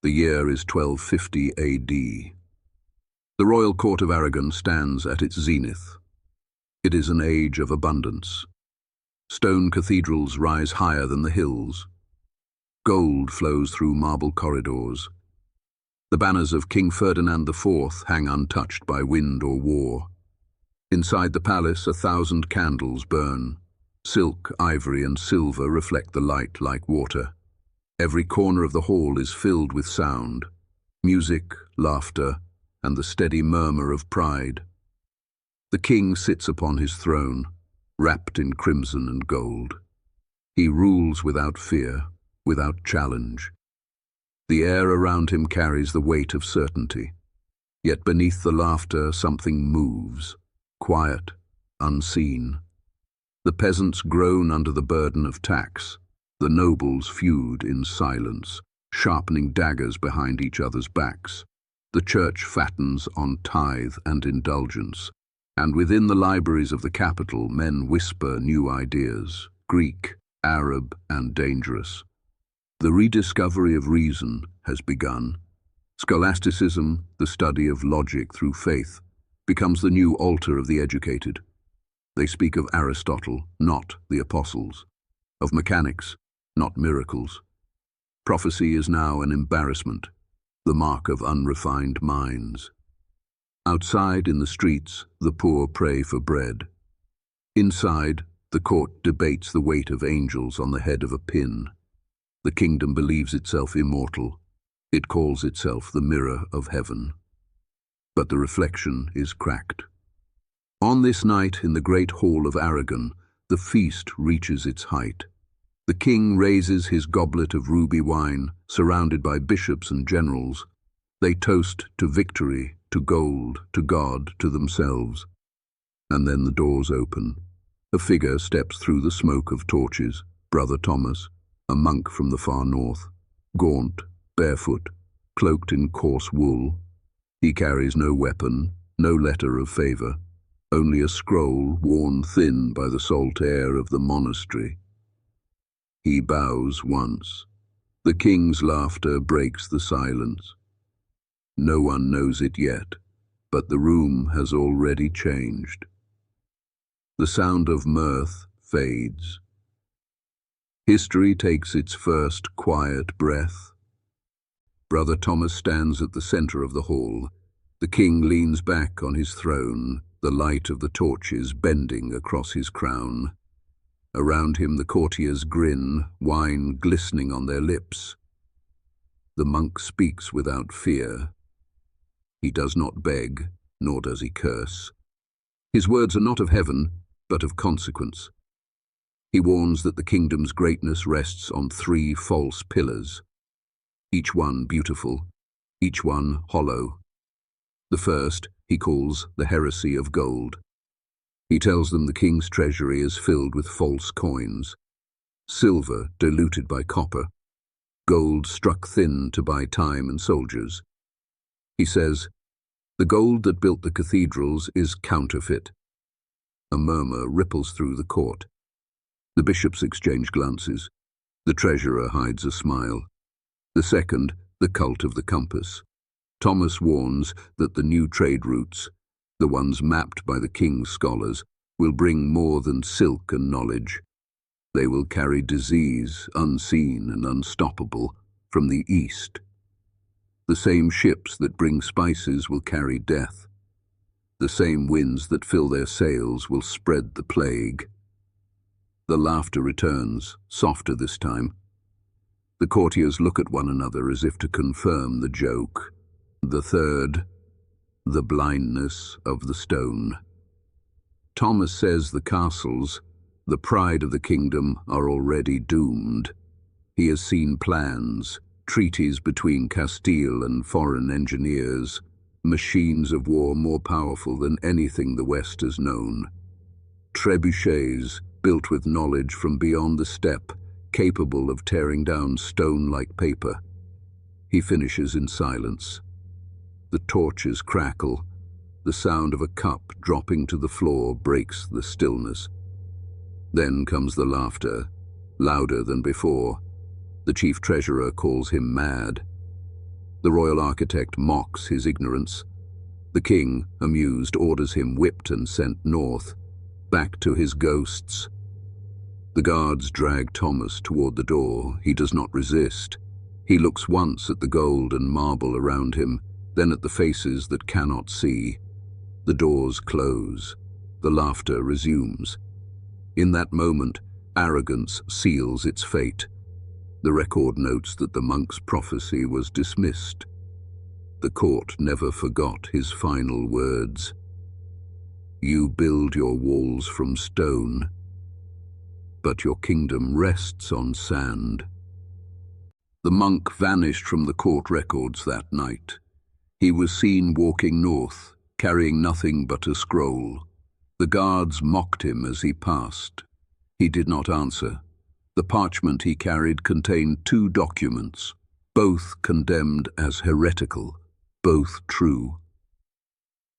The year is 1250 AD. The royal court of Aragon stands at its zenith. It is an age of abundance. Stone cathedrals rise higher than the hills. Gold flows through marble corridors. The banners of King Ferdinand IV hang untouched by wind or war. Inside the palace 1,000 candles burn. Silk, ivory and silver reflect the light like water. Every corner of the hall is filled with sound, music, laughter, and the steady murmur of pride. The king sits upon his throne, wrapped in crimson and gold. He rules without fear, without challenge. The air around him carries the weight of certainty. Yet beneath the laughter something moves, quiet, unseen. The peasants groan under the burden of tax. The nobles feud in silence, sharpening daggers behind each other's backs. The church fattens on tithe and indulgence, and within the libraries of the capital men whisper new ideas, Greek, Arab, and dangerous. The rediscovery of reason has begun. Scholasticism, the study of logic through faith, becomes the new altar of the educated. They speak of Aristotle, not the apostles, of mechanics, not miracles. Prophecy is now an embarrassment, the mark of unrefined minds. Outside in the streets, the poor pray for bread. Inside, the court debates the weight of angels on the head of a pin. The kingdom believes itself immortal. It calls itself the mirror of heaven. But the reflection is cracked. On this night in the great hall of Aragon, the feast reaches its height. The king raises his goblet of ruby wine, surrounded by bishops and generals. They toast to victory, to gold, to God, to themselves. And then the doors open. A figure steps through the smoke of torches, Brother Thomas, a monk from the far north, gaunt, barefoot, cloaked in coarse wool. He carries no weapon, no letter of favor, only a scroll worn thin by the salt air of the monastery. He bows once. The king's laughter breaks the silence. No one knows it yet, but the room has already changed. The sound of mirth fades. History takes its first quiet breath. Brother Thomas stands at the center of the hall. The king leans back on his throne, the light of the torches bending across his crown. Around him the courtiers grin, wine glistening on their lips. The monk speaks without fear. He does not beg, nor does he curse. His words are not of heaven, but of consequence. He warns that the kingdom's greatness rests on 3 false pillars, each one beautiful, each one hollow. The first he calls the heresy of gold. He tells them the king's treasury is filled with false coins, silver diluted by copper, gold struck thin to buy time and soldiers. He says, the gold that built the cathedrals is counterfeit. A murmur ripples through the court. The bishops exchange glances. The treasurer hides a smile. The second, the cult of the compass. Thomas warns that the new trade routes, the ones mapped by the king's scholars, will bring more than silk and knowledge. They will carry disease, unseen and unstoppable, from the east. The same ships that bring spices will carry death. The same winds that fill their sails will spread the plague. The laughter returns, softer this time. The courtiers look at one another as if to confirm the joke. The third, the blindness of the stone. Thomas says the castles, the pride of the kingdom, are already doomed. He has seen plans, treaties between Castile and foreign engineers, machines of war more powerful than anything the West has known. Trebuchets built with knowledge from beyond the steppe, capable of tearing down stone like paper. He finishes in silence. The torches crackle. The sound of a cup dropping to the floor breaks the stillness. Then comes the laughter, louder than before. The chief treasurer calls him mad. The royal architect mocks his ignorance. The king, amused, orders him whipped and sent north, back to his ghosts. The guards drag Thomas toward the door. He does not resist. He looks once at the gold and marble around him, then at the faces that cannot see. The doors close. The laughter resumes. In that moment, arrogance seals its fate. The record notes that the monk's prophecy was dismissed. The court never forgot his final words. You build your walls from stone, but your kingdom rests on sand. The monk vanished from the court records that night. He was seen walking north, carrying nothing but a scroll. The guards mocked him as he passed. He did not answer. The parchment he carried contained 2 documents, both condemned as heretical, both true.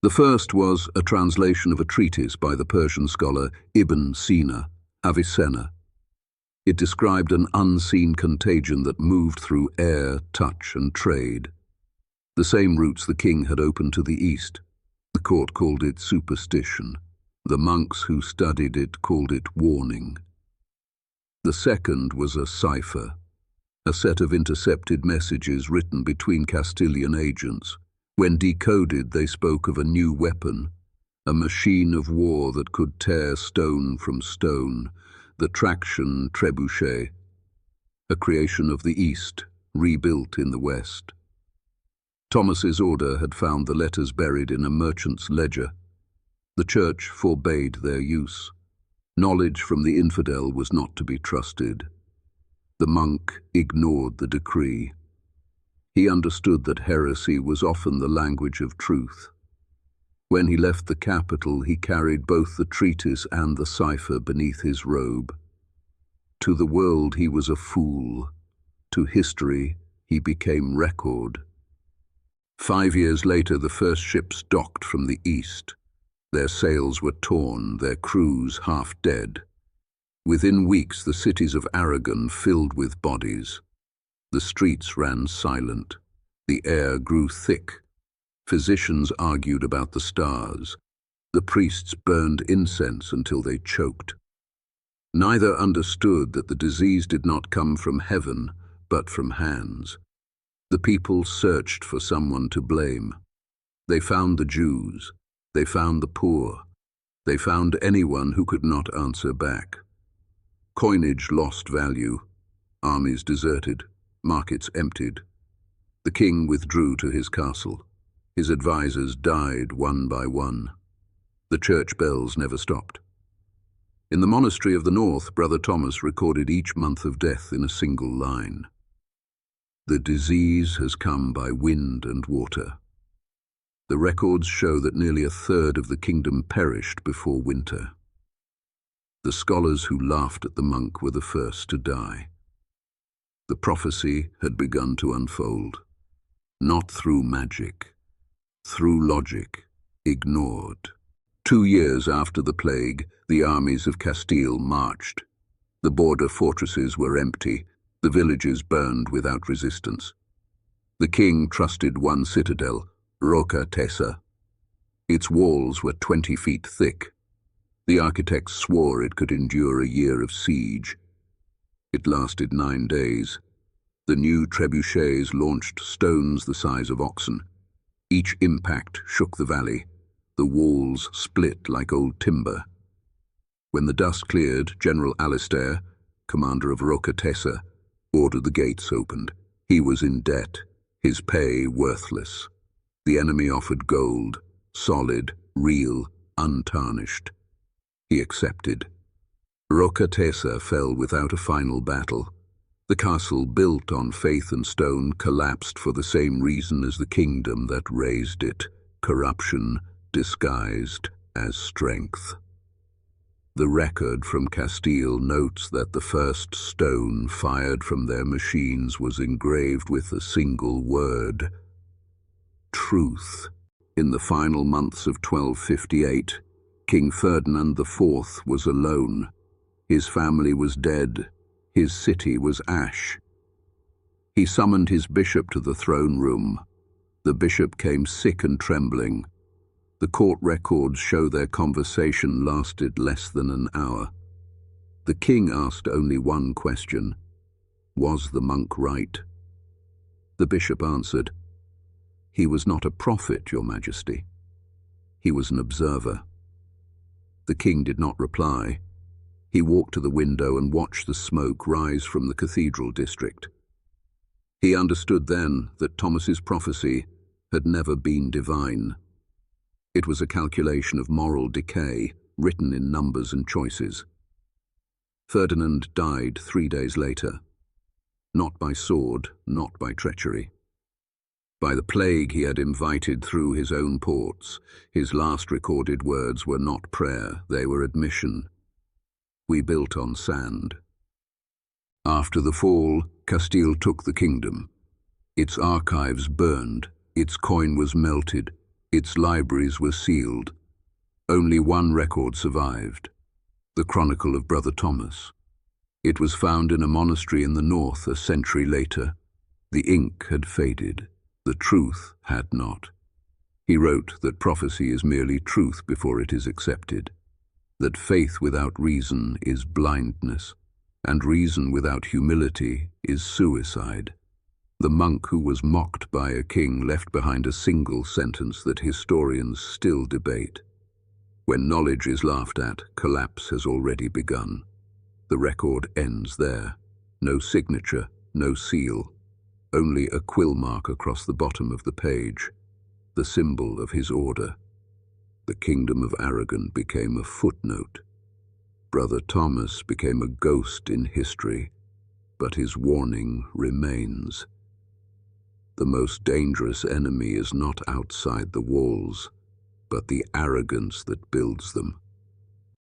The first was a translation of a treatise by the Persian scholar Ibn Sina, Avicenna. It described an unseen contagion that moved through air, touch, and trade. The same routes the king had opened to the east. The court called it superstition. The monks who studied it called it warning. The second was a cipher, a set of intercepted messages written between Castilian agents. When decoded, they spoke of a new weapon, a machine of war that could tear stone from stone, the traction trebuchet, a creation of the East, rebuilt in the West. Thomas's order had found the letters buried in a merchant's ledger. The church forbade their use. Knowledge from the infidel was not to be trusted. The monk ignored the decree. He understood that heresy was often the language of truth. When he left the capital, he carried both the treatise and the cipher beneath his robe. To the world he was a fool. To history he became record. 5 years later, the first ships docked from the east. Their sails were torn, their crews half dead. Within weeks, the cities of Aragon filled with bodies. The streets ran silent. The air grew thick. Physicians argued about the stars. The priests burned incense until they choked. Neither understood that the disease did not come from heaven, but from hands. The people searched for someone to blame. They found the Jews. They found the poor. They found anyone who could not answer back. Coinage lost value. Armies deserted. Markets emptied. The king withdrew to his castle. His advisors died one by one. The church bells never stopped. In the monastery of the north, Brother Thomas recorded each month of death in a single line. The disease has come by wind and water. The records show that nearly 1/3 of the kingdom perished before winter. The scholars who laughed at the monk were the first to die. The prophecy had begun to unfold, not through magic, through logic, ignored. 2 years after the plague, the armies of Castile marched. The border fortresses were empty, the villages burned without resistance. The king trusted one citadel, Roca Tesa. Its walls were 20 feet thick. The architects swore it could endure a year of siege. It lasted 9 days. The new trebuchets launched stones the size of oxen. Each impact shook the valley. The walls split like old timber. When the dust cleared, General Alistair, commander of Roca Tesa, ordered the gates opened. He was in debt, his pay worthless. The enemy offered gold, solid, real, untarnished. He accepted. Roca Tesa fell without a final battle. The castle, built on faith and stone, collapsed for the same reason as the kingdom that raised it: corruption disguised as strength. The record from Castile notes that the first stone fired from their machines was engraved with a single word: truth. In the final months of 1258, King Ferdinand IV was alone. His family was dead. His city was ash. He summoned his bishop to the throne room. The bishop came sick and trembling. The court records show their conversation lasted less than an hour. The king asked only one question: was the monk right? The bishop answered, "He was not a prophet, Your Majesty. He was an observer." The king did not reply. He walked to the window and watched the smoke rise from the cathedral district. He understood then that Thomas's prophecy had never been divine. It was a calculation of moral decay, written in numbers and choices. Ferdinand died 3 days later, not by sword, not by treachery. By the plague he had invited through his own ports. His last recorded words were not prayer, they were admission. We built on sand. After the fall, Castile took the kingdom. Its archives burned, its coin was melted, its libraries were sealed. Only one record survived, the Chronicle of Brother Thomas. It was found in a monastery in the north a century later. The ink had faded, the truth had not. He wrote that prophecy is merely truth before it is accepted, that faith without reason is blindness, and reason without humility is suicide. The monk who was mocked by a king left behind a single sentence that historians still debate: when knowledge is laughed at, collapse has already begun. The record ends there. No signature, no seal, only a quill mark across the bottom of the page, the symbol of his order. The kingdom of Aragon became a footnote. Brother Thomas became a ghost in history, but his warning remains. The most dangerous enemy is not outside the walls, but the arrogance that builds them.